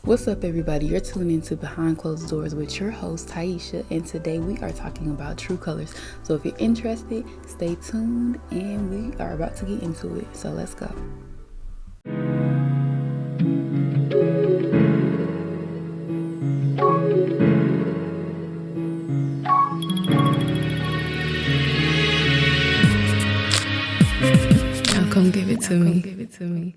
What's up, everybody? You're tuning into Behind Closed Doors with your host, Tyesha, and today we are talking about true colors. So if you're interested, stay tuned, and we are about to get into it. So let's go. Now come give it to me.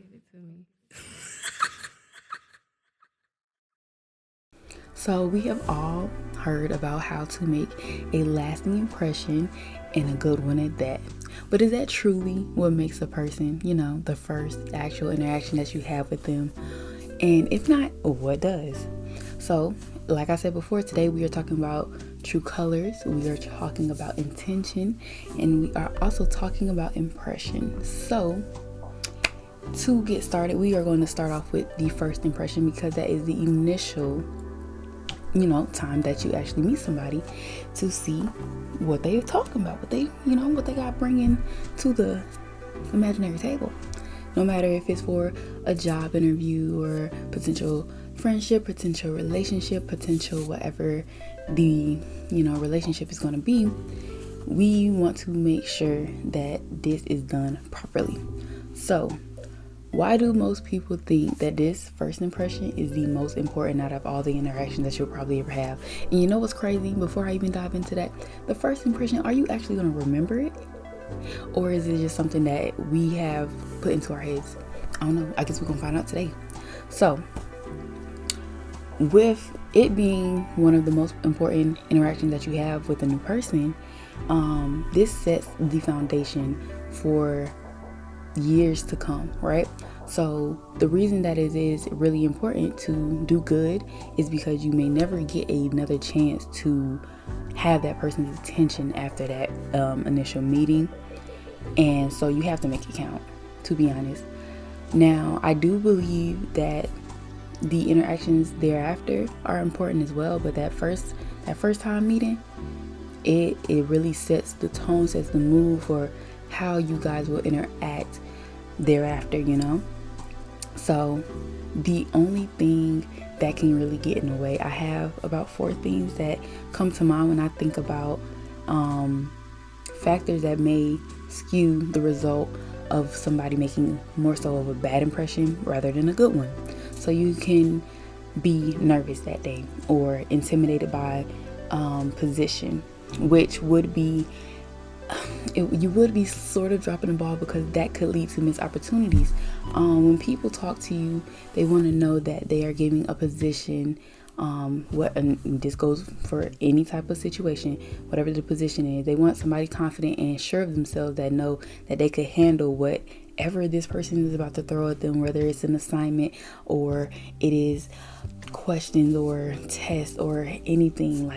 So we have all heard about how to make a lasting impression, and a good one at that. But is that truly what makes a person, the first actual interaction that you have with them? And if not, what does? So, like I said before, today we are talking about true colors, we are talking about intention, and we are also talking about impression. So, to get started, we are going to start off with the first impression, because that is the initial time that you actually meet somebody to see what they are talking about, what they got bringing to the imaginary table. No matter if it's for a job interview or potential friendship, potential relationship, potential whatever the relationship is going to be, we want to make sure that this is done properly. So why do most people think that this first impression is the most important out of all the interactions that you'll probably ever have? And you know what's crazy? Before I even dive into that, the first impression, are you actually going to remember it? Or is it just something that we have put into our heads? I don't know. I guess we're going to find out today. So, with it being one of the most important interactions that you have with a new person, this sets the foundation for years to come, right? So the reason that it is really important to do good is because you may never get another chance to have that person's attention after that initial meeting, and so you have to make it count, to be honest. Now, I do believe that the interactions thereafter are important as well, but that first time meeting, it really sets the tone, sets the mood for how you guys will interact thereafter, So the only thing that can really get in the way, I have about 4 things that come to mind when I think about factors that may skew the result of somebody making more so of a bad impression rather than a good one. So you can be nervous that day or intimidated by position, which would be you would be sort of dropping the ball, because that could lead to missed opportunities. When people talk to you, they want to know that they are giving a position, and this goes for any type of situation, whatever the position is. They want somebody confident and sure of themselves, that know that they could handle whatever this person is about to throw at them, whether it's an assignment or it is questions or tests or anything.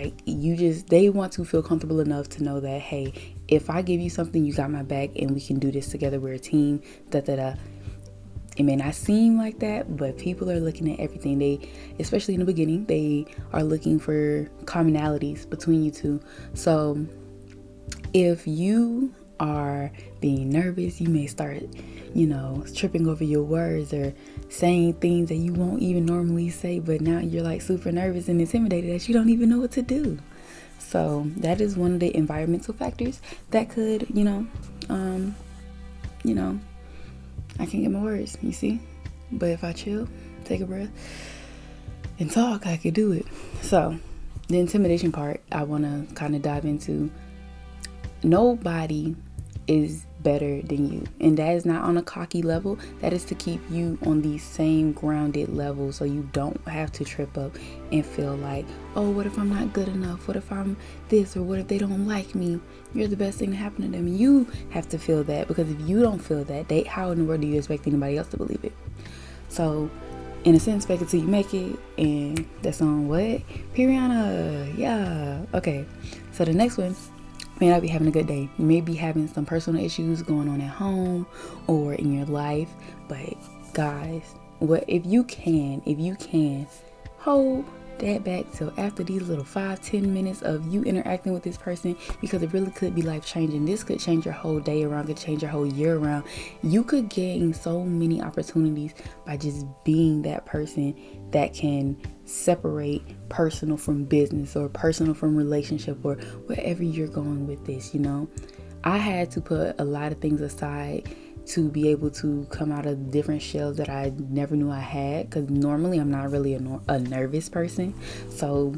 They want to feel comfortable enough to know that, hey, if I give you something, you got my back and we can do this together. We're a team. It may not seem like that, but people are looking at everything. Especially in the beginning, they are looking for commonalities between you two. So if you are being nervous, you may start, tripping over your words or saying things that you won't even normally say, but now you're super nervous and intimidated that you don't even know what to do. So that is one of the environmental factors that could, I can't get my words, you see? But if I chill, take a breath, and talk, I could do it. So the intimidation part, I want to kind of dive into. Nobody is better than you, and that is not on a cocky level. That is to keep you on the same grounded level, so you don't have to trip up and feel like, oh, what if I'm not good enough? What if I'm this? Or what if they don't like me? You're the best thing to happen to them. You have to feel that, because if you don't feel that, how in the world do you expect anybody else to believe it? So in a sense, fake it till you make it, and that's on what? Piriana. Yeah. Okay. So the next one, may not be having a good day. You may be having some personal issues going on at home or in your life, but guys, if you can hold that back till after these little 5-10 minutes of you interacting with this person, because it really could be life changing. This could change your whole day around, could change your whole year around. You could gain so many opportunities by just being that person that can separate personal from business, or personal from relationship, or wherever you're going with this. I had to put a lot of things aside to be able to come out of different shells that I never knew I had, because normally I'm not really a nervous person. So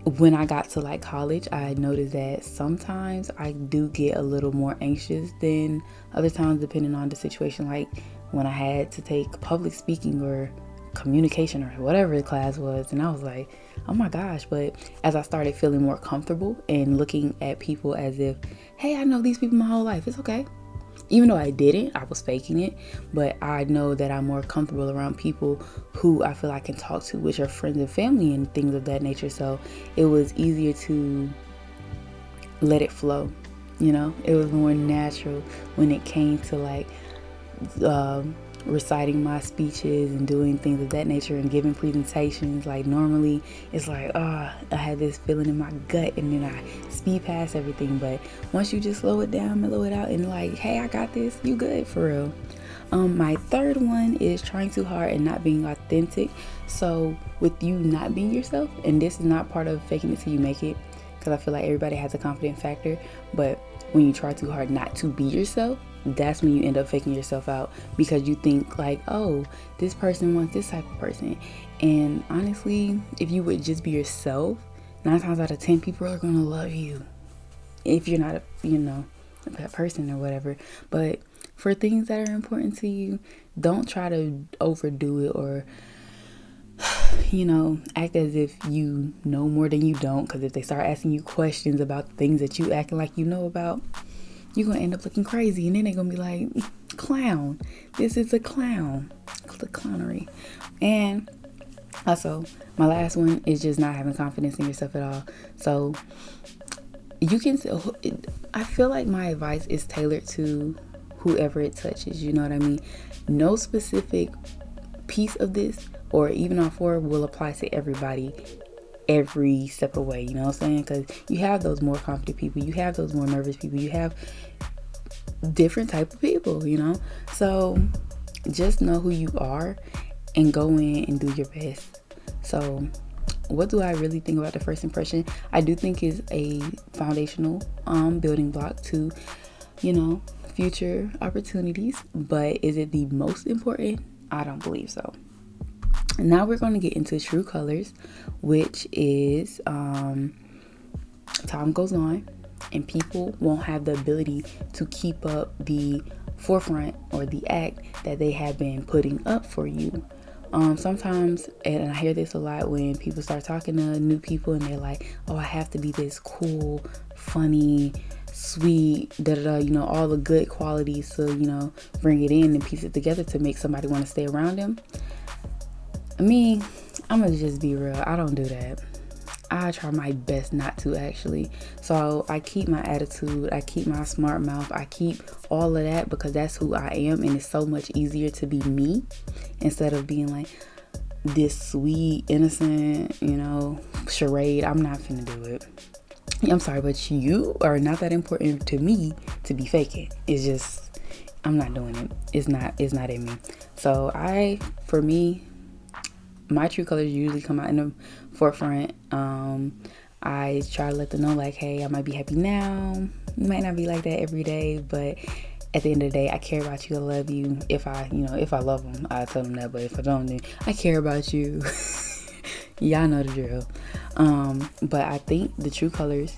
when I got to like college, I noticed that sometimes I do get a little more anxious than other times, depending on the situation. Like when I had to take public speaking or communication or whatever the class was, and I was like, oh my gosh. But as I started feeling more comfortable and looking at people as if, hey, I know these people my whole life, it's okay. Even though I didn't, I was faking it, but I know that I'm more comfortable around people who I feel I can talk to, which are friends and family and things of that nature. So it was easier to let it flow. It was more natural when it came to like reciting my speeches and doing things of that nature and giving presentations. Like normally it's like, I had this feeling in my gut and then I speed past everything. But once you just slow it down, mellow it out, and like, hey, I got this, you good for real. My third one is trying too hard and not being authentic. So with you not being yourself, and this is not part of faking it till you make it, because I feel like everybody has a confident factor, but when you try too hard not to be yourself, that's when you end up faking yourself out, because you think like, oh, this person wants this type of person. And honestly, if you would just be yourself, 9 times out of 10 people are going to love you, if you're not a bad person or whatever. But for things that are important to you, don't try to overdo it, or act as if you know more than you don't. Because if they start asking you questions about things that you acting like you know about, you're going to end up looking crazy. And then they're going to be like, clown. This is a clown. The clownery. And also, my last one is just not having confidence in yourself at all. So you can, I feel like my advice is tailored to whoever it touches. You know what I mean? No specific piece of this, or even all 4, will apply to everybody every step of the way. You know what I'm saying? Because you have those more confident people, you have those more nervous people, you have different type of people, so just know who you are and go in and do your best. So what do I really think about the first impression? I do think is a foundational building block to future opportunities, but is it the most important? I don't believe so. Now we're going to get into true colors, which is time goes on and people won't have the ability to keep up the forefront or the act that they have been putting up for you. Sometimes, and I hear this a lot when people start talking to new people and they're like, oh, I have to be this cool, funny, sweet, all the good qualities to, bring it in and piece it together to make somebody want to stay around them. Me, I'm gonna just be real. I don't do that. I try my best not to, actually. So I keep my attitude, I keep my smart mouth, I keep all of that, because that's who I am, and it's so much easier to be me instead of being like this sweet, innocent, charade. I'm not finna do it. I'm sorry, but you are not that important to me to be faking. It's just, I'm not doing it. It's not in me. So for me, my true colors usually come out in the forefront. I try to let them know like, hey, I might be happy now. It might not be like that every day, but at the end of the day, I care about you. I love you. If I love them, I tell them that. But if I don't, then I care about you. Y'all know the drill. But I think the true colors,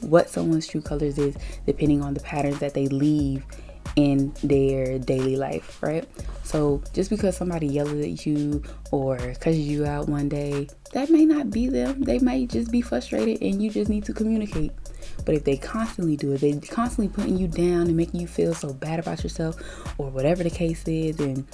what someone's true colors is depending on the patterns that they leave in their daily life, right? So just because somebody yells at you or cusses you out one day, that may not be them. They might just be frustrated and you just need to communicate. But if they constantly do it, they constantly putting you down and making you feel so bad about yourself, or whatever the case is, and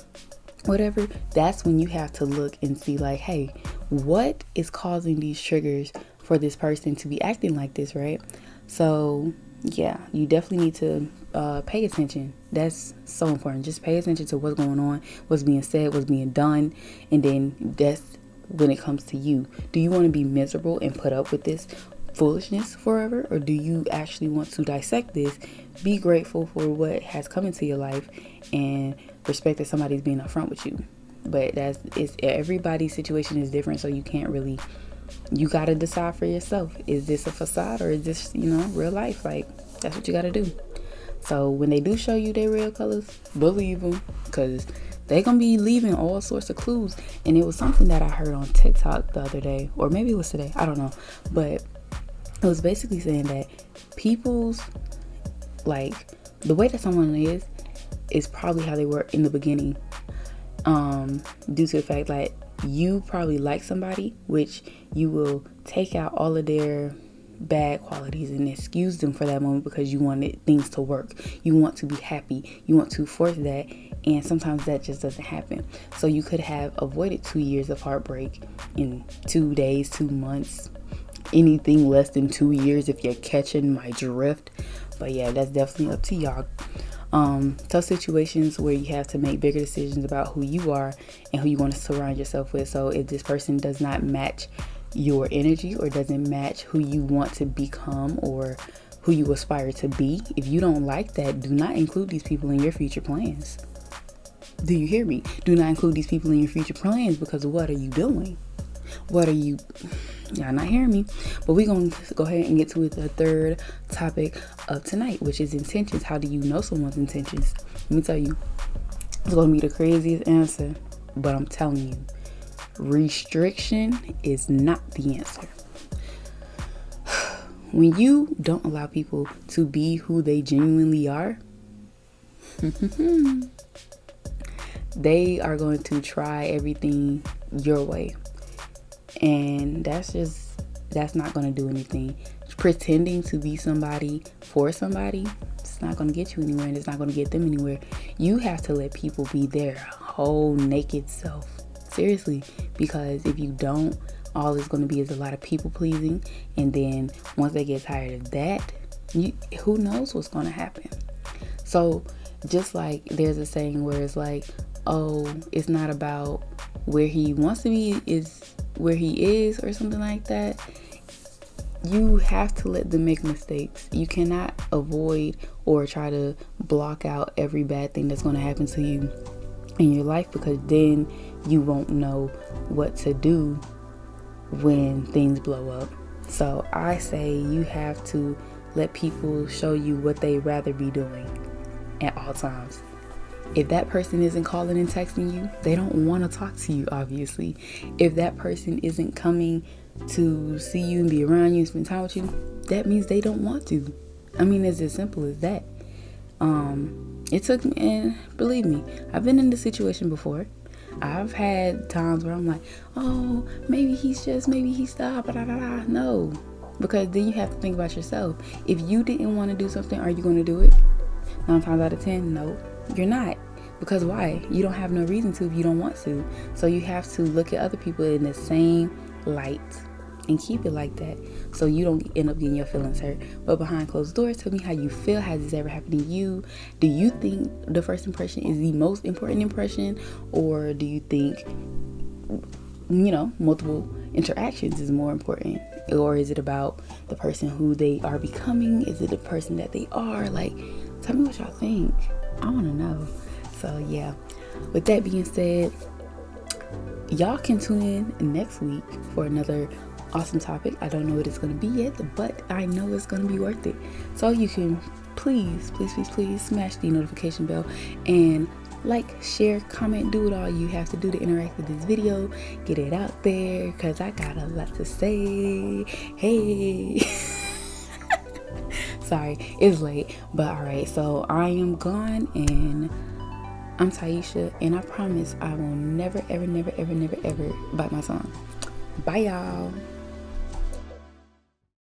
whatever, that's when you have to look and see like, hey, what is causing these triggers for this person to be acting like this, right? So yeah, you definitely need to pay attention. That's so important. Just pay attention to what's going on, what's being said, what's being done, and then that's when it comes to you? Do you want to be miserable and put up with this foolishness forever, or do you actually want to dissect this, be grateful for what has come into your life, and respect that somebody's being upfront with you? But everybody's situation is different, so you can't really, you got to decide for yourself. Is this a facade, or is this, real life? Like, that's what you got to do. So when they do show you their real colors, believe them, because they're going to be leaving all sorts of clues. And it was something that I heard on TikTok the other day, or maybe it was today, I don't know. But it was basically saying that people's, like, the way that someone is probably how they were in the beginning, due to the fact that you probably like somebody, which you will take out all of their bad qualities and excuse them for that moment because you wanted things to work. You want to be happy. You want to force that, and sometimes that just doesn't happen. So you could have avoided 2 years of heartbreak in 2 days, 2 months, anything less than 2 years if you're catching my drift. But yeah, that's definitely up to y'all. Tough situations where you have to make bigger decisions about who you are and who you want to surround yourself with. So if this person does not match your energy or doesn't match who you want to become or who you aspire to be, if you don't like that, do not include these people in your future plans. Do you hear me? Do not include these people in your future plans, because what are you doing? Y'all not hearing me? But we're going to go ahead and get to the third topic of tonight, which is intentions. How do you know someone's intentions? Let me tell you, it's going to be the craziest answer, but I'm telling you, restriction is not the answer. When you don't allow people to be who they genuinely are, they are going to try everything your way. And that's not going to do anything. Pretending to be somebody for somebody, it's not going to get you anywhere, and it's not going to get them anywhere. You have to let people be their whole naked self. Seriously, because if you don't, all it's going to be is a lot of people pleasing, and then once they get tired of that, who knows what's going to happen. So just like there's a saying where it's like, oh, it's not about where he wants to be, is where he is, or something like that. You have to let them make mistakes. You cannot avoid or try to block out every bad thing that's going to happen to you in your life, because then you won't know what to do when things blow up. So I say you have to let people show you what they'd rather be doing at all times. If that person isn't calling and texting you, they don't want to talk to you, obviously. If that person isn't coming to see you and be around you and spend time with you, that means they don't want to. I mean, it's as simple as that. It took me, and believe me, I've been in this situation before. I've had times where I'm like, oh, maybe he stopped, no. Because then you have to think about yourself. If you didn't want to do something, are you going to do it? 9 times out of 10, no, you're not. Because why? You don't have no reason to if you don't want to. So you have to look at other people in the same light and keep it like that, so you don't end up getting your feelings hurt. But behind closed doors, tell me how you feel. Has this ever happened to you? Do you think the first impression is the most important impression, or do you think, multiple interactions is more important? Or is it about the person who they are becoming? Is it the person that they are? Like, tell me what y'all think. I want to know. So yeah, with that being said, y'all can tune in next week for another awesome topic. I don't know what it's going to be yet, but I know it's going to be worth it. So you can please smash the notification bell and like, share, comment, do it all you have to do to interact with this video. Get it out there, because I got a lot to say. Hey. Sorry, it's late, but alright, so I am gone, and I'm Tyesha, and I promise I will never, ever, never, ever, never, ever bite my tongue. Bye, y'all.